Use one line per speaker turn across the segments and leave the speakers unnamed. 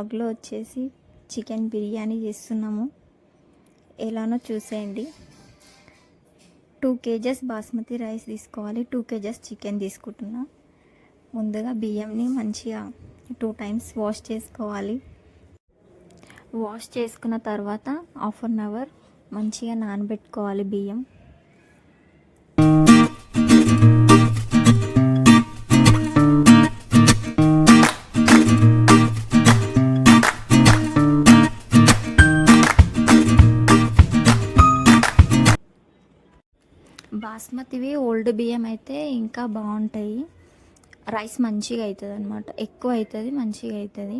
వ్లాగ్లో వచ్చేసి చికెన్ బిర్యానీ చేస్తున్నాము. ఎలానో చూసేయండి. 2 kgs బాస్మతి రైస్ తీసుకోవాలి. 2 kgs చికెన్ తీసుకుంటున్నా. ముందుగా బియ్యంని మంచిగా 2 times వాష్ చేసుకోవాలి. వాష్ చేసుకున్న తర్వాత 1/2 hour మంచిగా నానబెట్టుకోవాలి బియ్యం. బాస్మతివి ఓల్డ్ బియ్యం అయితే ఇంకా బాగుంటాయి. రైస్ మంచిగా అవుతుంది అన్నమాట. ఎక్కువ అవుతుంది, మంచిగా అవుతుంది.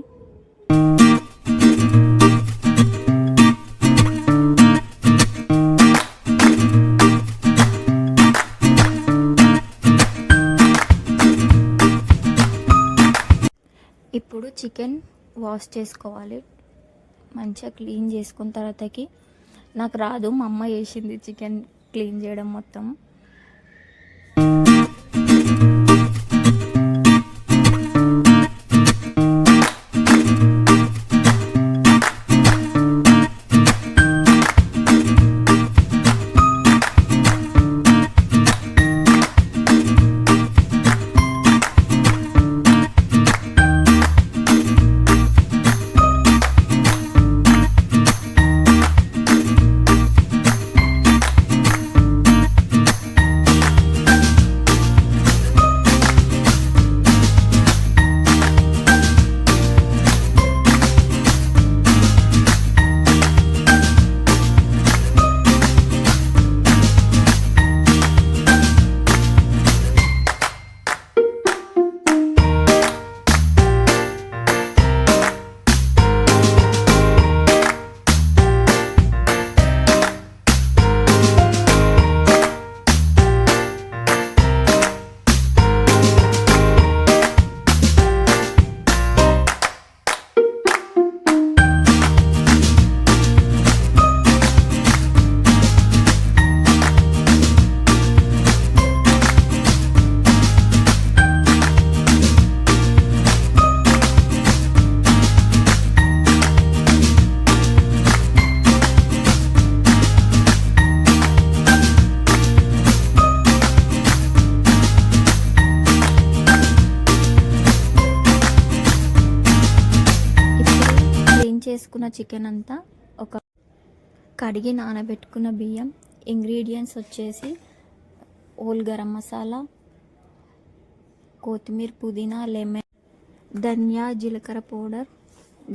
ఇప్పుడు చికెన్ వాష్ చేసుకోవాలి. మంచిగా క్లీన్ చేసుకున్న తర్వాతకి, నాకు రాదు, మా అమ్మ చేసింది చికెన్ క్లీన్ చేయడం మొత్తం. చేసుకున్న చికెన్ అంతా ఒక కడిగి నానబెట్టుకున్న బియ్యం, ఇంగ్రీడియంట్స్ వచ్చేసి హోల్ గరం మసాలా, కొత్తిమీర, పుదీనా, లెమన్, ధనియా, జీలకర్ర powder,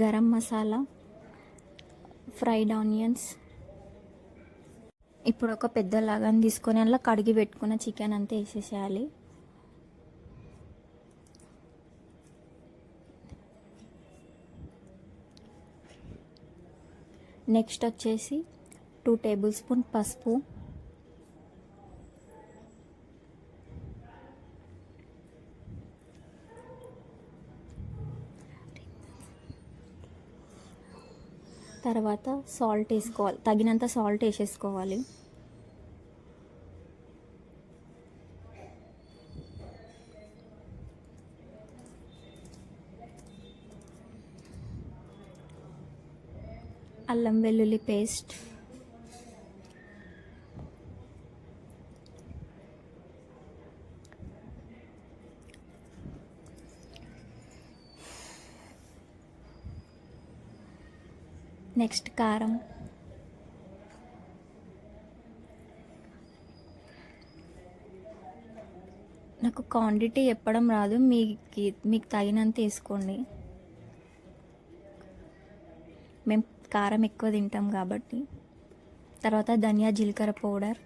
garam masala, fried onions. ఇప్పుడు ఒక పెద్ద లాగాన్ని తీసుకొని అలా కడిగి పెట్టుకున్న చికెన్ అంతా వేసేసేయాలి. నెక్స్ట్ వచ్చేసి 2 tablespoon పసుపు, తర్వాత సాల్ట్ వేసుకోవాలి. తగినంత సాల్ట్ వేసేసుకోవాలి. అల్లం వెల్లుల్లి పేస్ట్, నెక్స్ట్ కారం, నాకు క్వాంటిటీ చెప్పడం రాదు, మీకు తగినంత వేసుకోండి. మేము కారం ఎక్కువ తింటాం కాబట్టి. తర్వాత ధనియా, జీలకర్ర పౌడర్,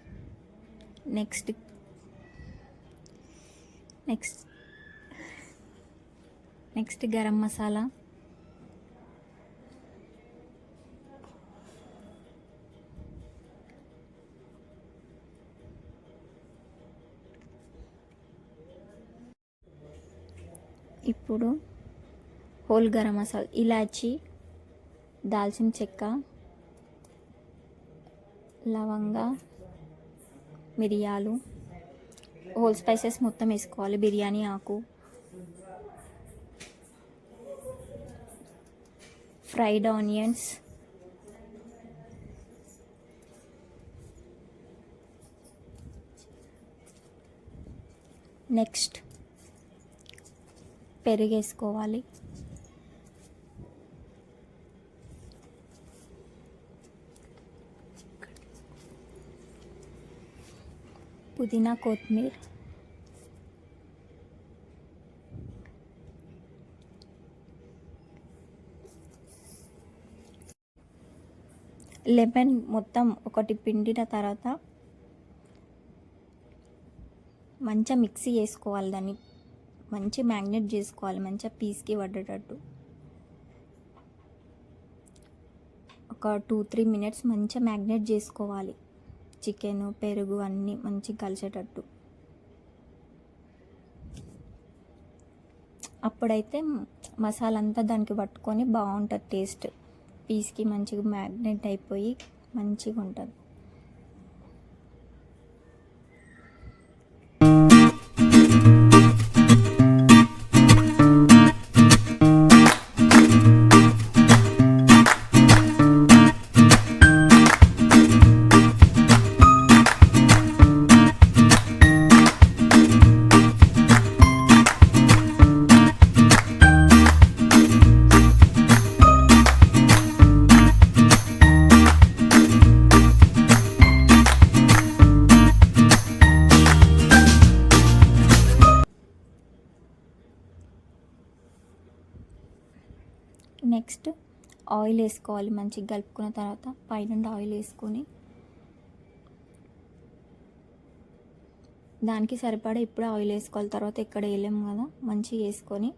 నెక్స్ట్ గరం మసాలా, ఇప్పుడు హోల్ గరం మసాలా, ఇలాచీ, దాల్చిన చెక్క, లవంగ, మిరియాలు, హోల్ స్పైసెస్ మొత్తం వేసుకోవాలి. బిర్యానీ ఆకు, ఫ్రైడ్ ఆనియన్స్, నెక్స్ట్ పెరుగేసుకోవాలి, పుదీనా కొత్తిమీర, లెమన్ మొత్తం ఒకటి పిండిన తర్వాత మంచిగా మిక్సీ చేసుకోవాలి, దాన్ని మంచి మ్యాగ్నెట్ చేసుకోవాలి, మంచిగా పీస్కి పడ్డేటట్టు ఒక 2-3 మినిట్స్ మంచిగా మ్యాగ్నెట్ చేసుకోవాలి. చికెన్ పెరుగు అన్నీ మంచిగా కలిసేటట్టు. అప్పుడైతే మసాలా అంతా దానికి పట్టుకొని బాగుంటుంది టేస్ట్. పీస్కి మంచిగా మ్యాగ్నెట్ అయిపోయి మంచిగా ఉంటుంది. నెక్స్ట్ ఆయిల్ వేసుకోవాలి, మంచిగా కలుపుకున్న తర్వాత పైనుండి ఆయిల్ వేసుకొని దానికి సరిపడా ఇప్పుడు ఆయిల్ వేసుకోవాలి, తర్వాత ఎక్కడ వేయలేము కదా, మంచిగా వేసుకొని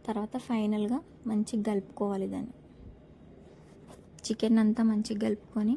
తర్వాత ఫైనల్గా మంచిగా కలుపుకోవాలి. దాన్ని చికెన్ అంతా మంచిగా కలుపుకొని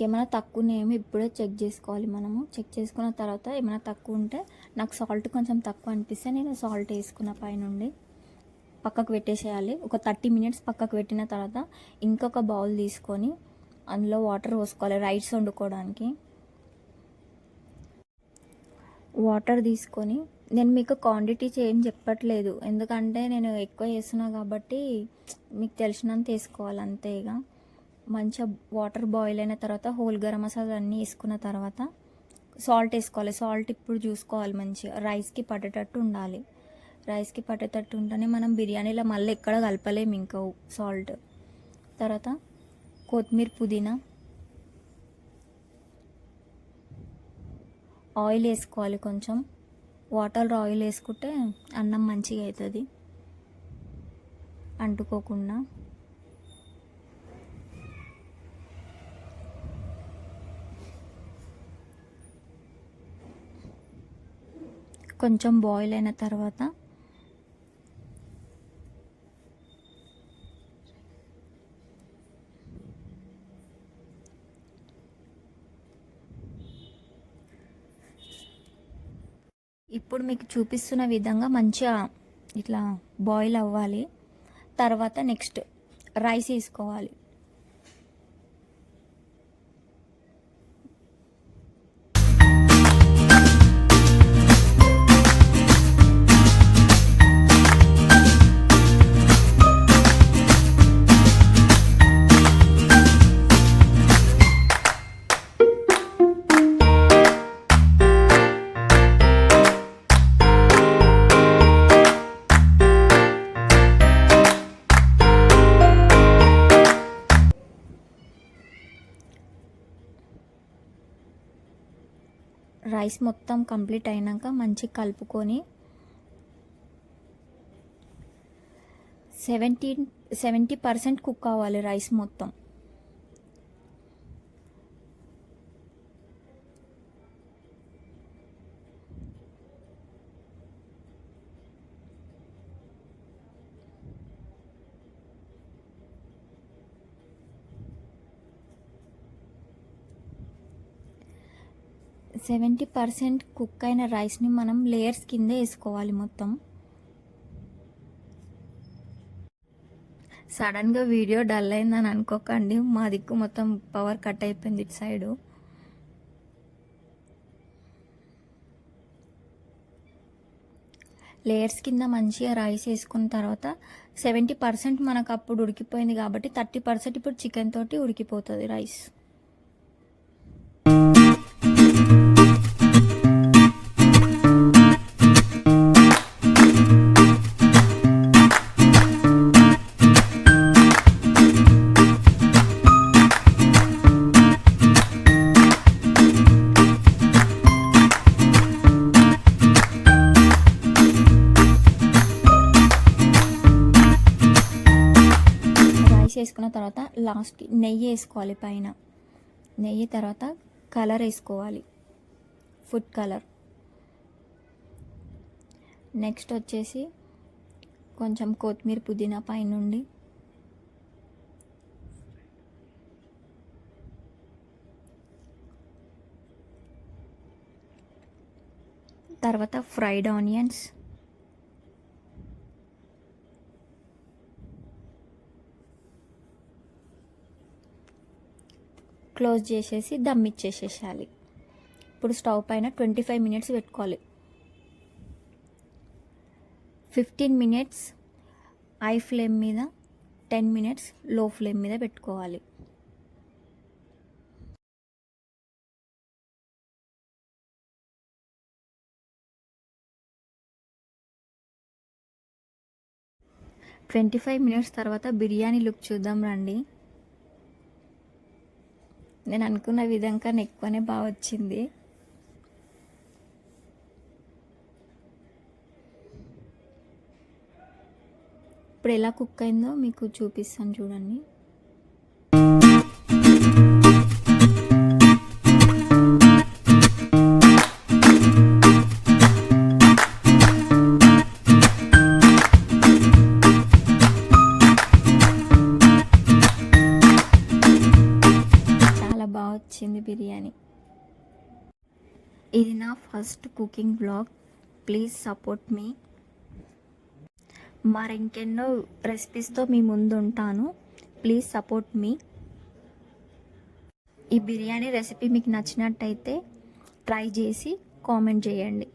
ఏమైనా తక్కువ ఉన్నాయేమో ఇప్పుడే చెక్ చేసుకోవాలి. మనము చెక్ చేసుకున్న తర్వాత ఏమైనా తక్కువ ఉంటే, నాకు సాల్ట్ కొంచెం తక్కువ అనిపిస్తే నేను సాల్ట్ వేసుకున్న పైనుండి పక్కకు పెట్టేసేయాలి. ఒక 30 మినిట్స్ పక్కకు పెట్టిన తర్వాత ఇంకొక బౌల్ తీసుకొని అందులో వాటర్ పోసుకోవాలి రైస్ వండుకోవడానికి. వాటర్ తీసుకొని నేను మీకు క్వాంటిటీస్ ఏం చెప్పట్లేదు, ఎందుకంటే నేను ఎక్కువ వేస్తున్నా కాబట్టి మీకు తెలిసినంత వేసుకోవాలి అంతే. ఇక మంచిగా వాటర్ బాయిల్ అయిన తర్వాత హోల్ గరం మసాలా అన్నీ వేసుకున్న తర్వాత సాల్ట్ వేసుకోవాలి. సాల్ట్ ఇప్పుడు చూసుకోవాలి, మంచిగా రైస్కి పట్టేటట్టు ఉండాలి. రైస్కి పట్టేటట్టు ఉంటేనే మనం బిర్యానీలో మళ్ళీ ఎక్కడ కలపలేము ఇంకా సాల్ట్. తర్వాత కొత్తిమీర, పుదీనా, ఆయిల్ వేసుకోవాలి. కొంచెం వాటర్లో ఆయిల్ వేసుకుంటే అన్నం మంచిగా అవుతుంది అంటుకోకుండా. కొంచెం బాయిల్ అయిన తర్వాత ఇప్పుడు మీకు చూపిస్తున్న విధంగా మంచిగా ఇట్లా బాయిల్ అవ్వాలి. తర్వాత నెక్స్ట్ రైస్ వేసుకోవాలి. రైస్ మొత్తం కంప్లీట్ అయినాక మంచిగా కలుపుకొని 70% 70% కుక్ అవ్వాలి రైస్ మొత్తం. 70% కుక్ అయిన రైస్ని మనం లేయర్స్ కింద వేసుకోవాలి మొత్తం. సడన్గా వీడియో డల్ అయిందని అనుకోకండి, మా దిక్కు మొత్తం పవర్ కట్ అయిపోయింది ఇటు సైడు. లేయర్స్ కింద మంచిగా రైస్ వేసుకున్న తర్వాత 70% మనకు అప్పుడు ఉడికిపోయింది కాబట్టి 30% ఇప్పుడు చికెన్ తోటి ఉడికిపోతుంది రైస్. వేసుకున్న తర్వాత లాస్ట్కి నెయ్యి వేసుకోవాలి పైన. నెయ్యి తర్వాత కలర్ వేసుకోవాలి, ఫుడ్ కలర్. నెక్స్ట్ వచ్చేసి కొంచెం కొత్తిమీర పుదీనా పైనుండి. తర్వాత ఫ్రైడ్ ఆనియన్స్, క్లోజ్ చేసేసి దమ్ ఇచ్చేసేయాలి. ఇప్పుడు స్టవ్ పైన 25 minutes పెట్టుకోవాలి. 15 minutes హై ఫ్లేమ్ మీద, 10 minutes లో ఫ్లేమ్ మీద పెట్టుకోవాలి. minutes తర్వాత బిర్యానీ లుక్ చూద్దాం రండి. నేను అనుకున్న విధంగా ఎక్కువనే బాగా వచ్చింది. ఇప్పుడు ఎలా కుక్ అయిందో మీకు చూపిస్తాను చూడండి. బాగా వచ్చింది బిర్యానీ. ఇది నా first cooking blog. Please support me. మరి ఇంకెన్నో రెసిపీస్తో మీ ముందు ఉంటాను. Please support me. ఈ బిర్యానీ రెసిపీ మీకు నచ్చినట్టయితే ట్రై చేసి కామెంట్ చేయండి.